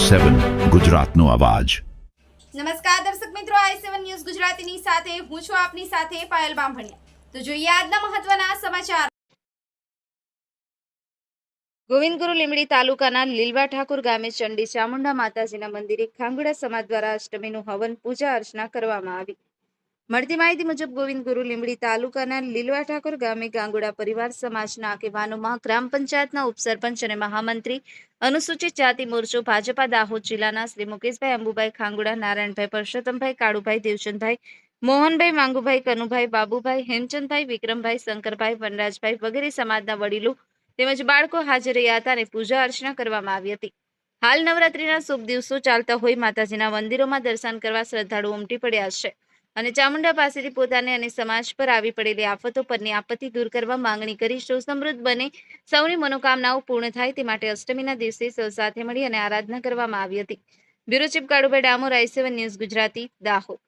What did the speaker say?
i7 ગુજરાતનો અવાજ। નમસ્કાર દર્શક મિત્રો, i7 ન્યૂઝ ગુજરાતીની સાથે હું છું આપની સાથે પાયલ બામભણિયા। તો જોઈએ આજના મહત્વના સમાચાર। ગોવિંદગુરુ લીંબડી તાલુકાના લીલવા ઠાકોર ગામે ચંડી ચામુંડા માતાજીના મંદિરે ખાંગુડા સમાજ દ્વારા અષ્ટમીનું હવન પૂજા અર્ચના કરવામાં આવી। મળતી માહિતી મુજબ ગોવિંદગુરુ લીંબડી તાલુકાના લીલવા ઠાકોર ગામે ગાંગુડા પરિવાર સમાજના આગેવાનોમાં ગ્રામ પંચાયતના ઉપસરપંચ અને મહામંત્રી અનુસૂચિત જાતિ મોરચો ભાજપા દાહોદ જિલ્લાના શ્રી મુકેશભાઈ અંબુભાઈ ખાંગુડા, નારાયણભાઈ પરસોત્તમભાઈ, કાળુભાઈ દેવચંદભાઈ, મોહનભાઈ માંગુભાઈ, કનુભાઈ, બાબુભાઈ, હેમચંદભાઈ, વિક્રમભાઈ, શંકરભાઈ, વનરાજભાઈ વગેરે સમાજના વડીલો તેમજ બાળકો હાજર રહ્યા હતા અને પૂજા અર્ચના કરવામાં આવી હતી। હાલ નવરાત્રીના શુભ દિવસો ચાલતા હોય માતાજીના મંદિરોમાં દર્શન કરવા શ્રદ્ધાળુઓ ઉમટી પડ્યા છે અને ચામુંડા પાસેથી પોતાને અને સમાજ પર આવી પડેલી આફતો પરની આપત્તિ દૂર કરવા માંગણી કરી સૌ સમૃદ્ધ બને, સૌની મનોકામનાઓ પૂર્ણ થાય તે માટે અષ્ટમીના દિવસે સૌ સાથે મળી અને આરાધના કરવામાં આવી હતી। Bureau chief Kalubhai Damor, i7 news Gujarati, Dahod.